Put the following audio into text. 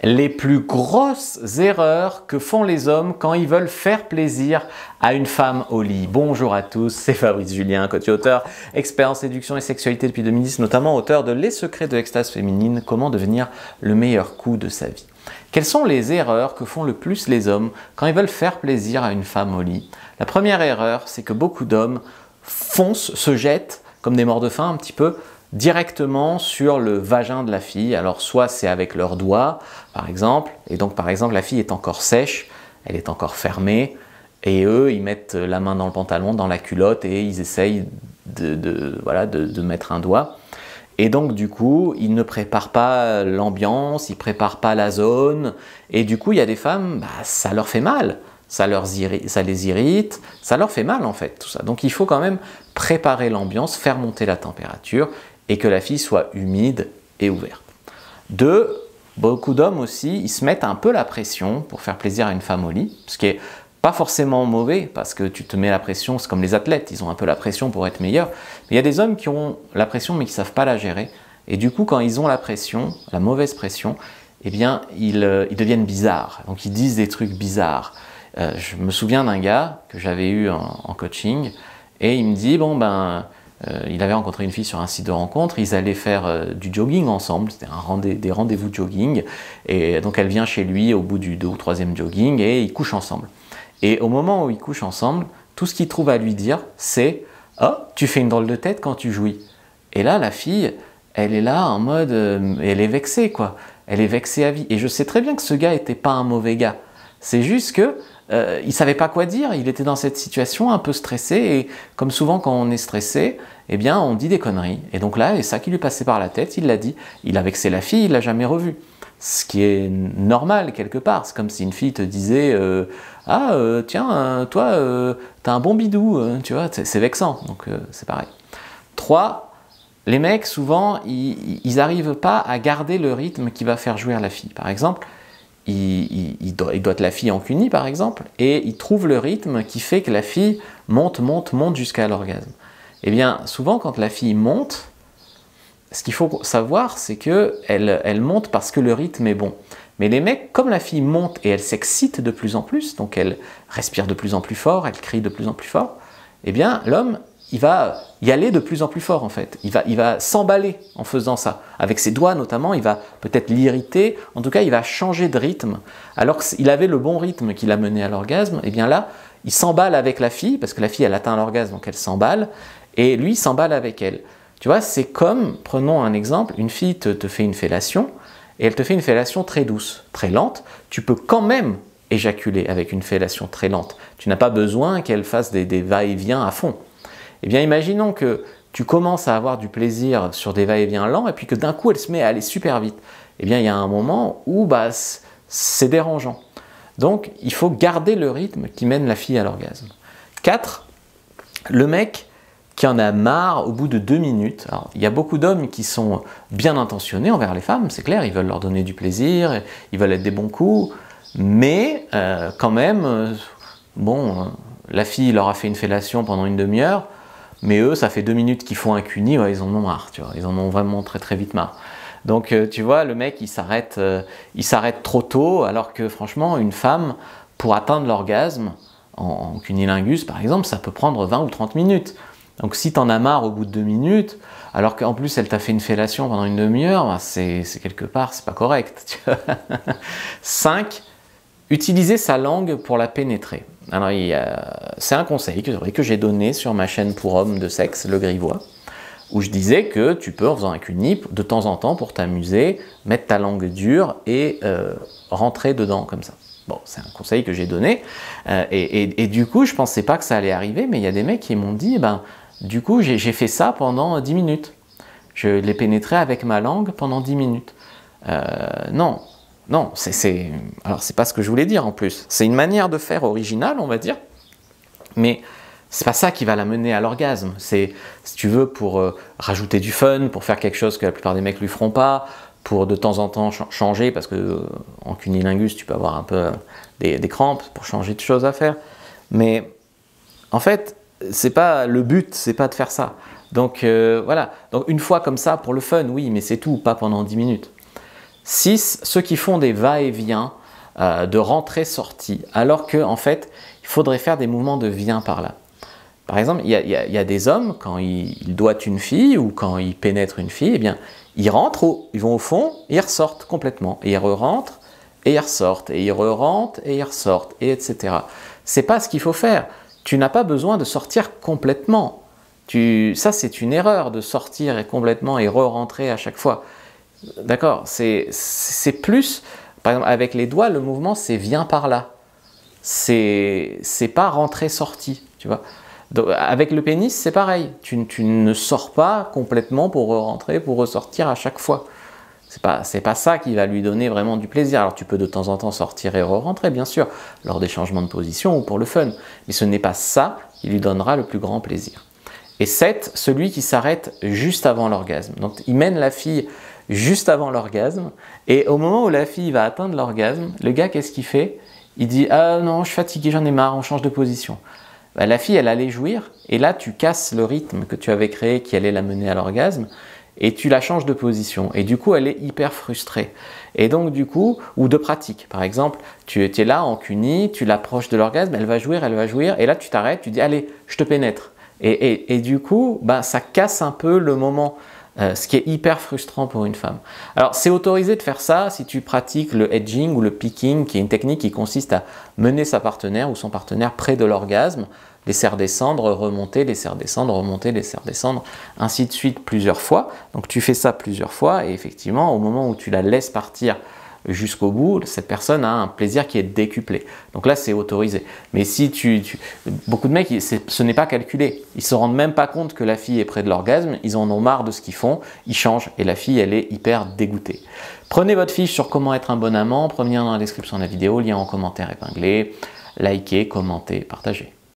Les plus grosses erreurs que font les hommes quand ils veulent faire plaisir à une femme au lit. Bonjour à tous, c'est Fabrice Julien, coach et auteur, expert en séduction et sexualité depuis 2010, notamment auteur de Les secrets de l'extase féminine, comment devenir le meilleur coup de sa vie. Quelles sont les erreurs que font le plus les hommes quand ils veulent faire plaisir à une femme au lit? La première erreur, c'est que beaucoup d'hommes foncent, se jettent comme des morts de faim un petit peu, directement sur le vagin de la fille. Alors soit c'est avec leurs doigts par exemple, et donc par exemple la fille est encore sèche, elle est encore fermée, et eux ils mettent la main dans le pantalon, dans la culotte, et ils essayent de mettre un doigt. Et donc du coup, ils ne préparent pas l'ambiance, ils ne préparent pas la zone, et du coup il y a des femmes, ça leur fait mal, ça les irrite, ça leur fait mal en fait tout ça. Donc il faut quand même préparer l'ambiance, faire monter la température, et que la fille soit humide et ouverte. Deux, beaucoup d'hommes aussi, ils se mettent un peu la pression pour faire plaisir à une femme au lit, ce qui est pas forcément mauvais, parce que tu te mets la pression, c'est comme les athlètes, ils ont un peu la pression pour être meilleurs. Mais il y a des hommes qui ont la pression mais qui ne savent pas la gérer. Et du coup, quand ils ont la pression, la mauvaise pression, eh bien, ils deviennent bizarres. Donc ils disent des trucs bizarres. Je me souviens d'un gars que j'avais eu en coaching, et il me dit, il avait rencontré une fille sur un site de rencontre, ils allaient faire du jogging ensemble, c'était des rendez-vous de jogging, et donc elle vient chez lui au bout du 2e ou 3e jogging, et ils couchent ensemble. Et au moment où ils couchent ensemble, tout ce qu'il trouve à lui dire, c'est « Oh, tu fais une drôle de tête quand tu jouis ». Et là, la fille, elle est là en mode, elle est vexée quoi, elle est vexée à vie. Et je sais très bien que ce gars n'était pas un mauvais gars, c'est juste que il ne savait pas quoi dire, il était dans cette situation un peu stressé, et comme souvent quand on est stressé, eh bien on dit des conneries. Et donc là, c'est ça qui lui passait par la tête, il l'a dit, il a vexé la fille, il l'a jamais revue. Ce qui est normal quelque part, c'est comme si une fille te disait tiens, toi, t'as un bon bidou, tu vois, c'est vexant, donc c'est pareil. 3, les mecs souvent, ils n'arrivent pas à garder le rythme qui va faire jouir la fille. Par exemple, il doit être la fille en cuni par exemple, et il trouve le rythme qui fait que la fille monte jusqu'à l'orgasme. Eh bien, souvent quand la fille monte, ce qu'il faut savoir, c'est qu'elle monte parce que le rythme est bon. Mais les mecs, comme la fille monte et elle s'excite de plus en plus, donc elle respire de plus en plus fort, elle crie de plus en plus fort, eh bien l'homme, il va y aller de plus en plus fort en fait. Il va s'emballer en faisant ça. Avec ses doigts notamment, il va peut-être l'irriter. En tout cas, il va changer de rythme. Alors qu'il avait le bon rythme qui l'a mené à l'orgasme, et bien là, il s'emballe avec la fille, parce que la fille, elle atteint l'orgasme, donc elle s'emballe, et lui, il s'emballe avec elle. Tu vois, c'est comme, prenons un exemple, une fille te fait une fellation, et elle te fait une fellation très douce, très lente. Tu peux quand même éjaculer avec une fellation très lente. Tu n'as pas besoin qu'elle fasse des va-et-vient à fond. Eh bien, imaginons que tu commences à avoir du plaisir sur des va-et-vient lents, et puis que d'un coup, elle se met à aller super vite. Eh bien, il y a un moment où c'est dérangeant. Donc, il faut garder le rythme qui mène la fille à l'orgasme. 4, le mec qui en a marre au bout de 2 minutes. Alors, il y a beaucoup d'hommes qui sont bien intentionnés envers les femmes, c'est clair, ils veulent leur donner du plaisir, ils veulent être des bons coups, mais quand même, la fille leur a fait une fellation pendant une demi-heure, mais eux, ça fait 2 minutes qu'ils font un cuni, ils en ont marre, tu vois, ils en ont vraiment très très vite marre. Donc tu vois, le mec il s'arrête trop tôt, alors que franchement, une femme, pour atteindre l'orgasme, en cunilingus par exemple, ça peut prendre 20 ou 30 minutes. Donc si t'en as marre au bout de 2 minutes, alors qu'en plus elle t'a fait une fellation pendant une demi-heure, c'est quelque part, c'est pas correct. 5, utiliser sa langue pour la pénétrer. Alors c'est un conseil que j'ai donné sur ma chaîne pour hommes de sexe, Le Grivois, où je disais que tu peux, en faisant un cuni, de temps en temps, pour t'amuser, mettre ta langue dure et rentrer dedans comme ça. Bon, c'est un conseil que j'ai donné, et du coup, je pensais pas que ça allait arriver, mais il y a des mecs qui m'ont dit, du coup, j'ai fait ça pendant 10 minutes. Je l'ai pénétré avec ma langue pendant 10 minutes. Non, alors c'est pas ce que je voulais dire en plus. C'est une manière de faire originale, on va dire, mais c'est pas ça qui va la mener à l'orgasme. C'est, si tu veux, pour rajouter du fun, pour faire quelque chose que la plupart des mecs lui feront pas, pour de temps en temps changer, parce que en cunilingus, tu peux avoir un peu des crampes pour changer de choses à faire. Mais en fait, c'est pas le but, c'est pas de faire ça. Donc voilà. Donc une fois comme ça pour le fun, oui, mais c'est tout, pas pendant 10 minutes. 6, ceux qui font des va-et-vient, de rentrée-sortie, alors qu'en fait, il faudrait faire des mouvements de vient par là. Par exemple, il y a des hommes, quand ils doigtent une fille ou quand ils pénètrent une fille, eh bien, ils rentrent, ils vont au fond et ils ressortent complètement. Et ils re-rentrent et ils ressortent, et ils re-rentrent et ils ressortent, et etc. C'est pas ce qu'il faut faire. Tu n'as pas besoin de sortir complètement. Ça, c'est une erreur de sortir complètement et re-rentrer à chaque fois. D'accord? C'est plus, par exemple, avec les doigts, le mouvement, c'est viens par là. C'est pas rentrer-sortie, tu vois. Donc, avec le pénis, c'est pareil. Tu ne sors pas complètement pour rentrer, pour ressortir à chaque fois. C'est pas ça qui va lui donner vraiment du plaisir. Alors tu peux de temps en temps sortir et re-rentrer, bien sûr, lors des changements de position ou pour le fun. Mais ce n'est pas ça qui lui donnera le plus grand plaisir. Et 7, celui qui s'arrête juste avant l'orgasme. Donc il mène la fille juste avant l'orgasme. Et au moment où la fille va atteindre l'orgasme, le gars, qu'est-ce qu'il fait? Il dit « Ah non, je suis fatigué, j'en ai marre, on change de position ». Ben, la fille, elle allait jouir, et là, tu casses le rythme que tu avais créé qui allait la mener à l'orgasme, et tu la changes de position. Et du coup, elle est hyper frustrée. Et donc, du coup, ou de pratique. Par exemple, tu es là en cuni, tu l'approches de l'orgasme, elle va jouir, et là, tu t'arrêtes, tu dis « Allez, je te pénètre ». Et du coup, ben, ça casse un peu le moment. Ce qui est hyper frustrant pour une femme. Alors, c'est autorisé de faire ça si tu pratiques le edging ou le picking, qui est une technique qui consiste à mener sa partenaire ou son partenaire près de l'orgasme, les faire descendre, remonter, les faire descendre, remonter, les faire descendre, ainsi de suite plusieurs fois. Donc, tu fais ça plusieurs fois et effectivement, au moment où tu la laisses partir jusqu'au bout, cette personne a un plaisir qui est décuplé. Donc là, c'est autorisé. Mais si beaucoup de mecs, ce n'est pas calculé. Ils se rendent même pas compte que la fille est près de l'orgasme. Ils en ont marre de ce qu'ils font. Ils changent et la fille, elle est hyper dégoûtée. Prenez votre fiche sur comment être un bon amant. Premier lien dans la description de la vidéo, lien en commentaire épinglé. Likez, commentez, partagez.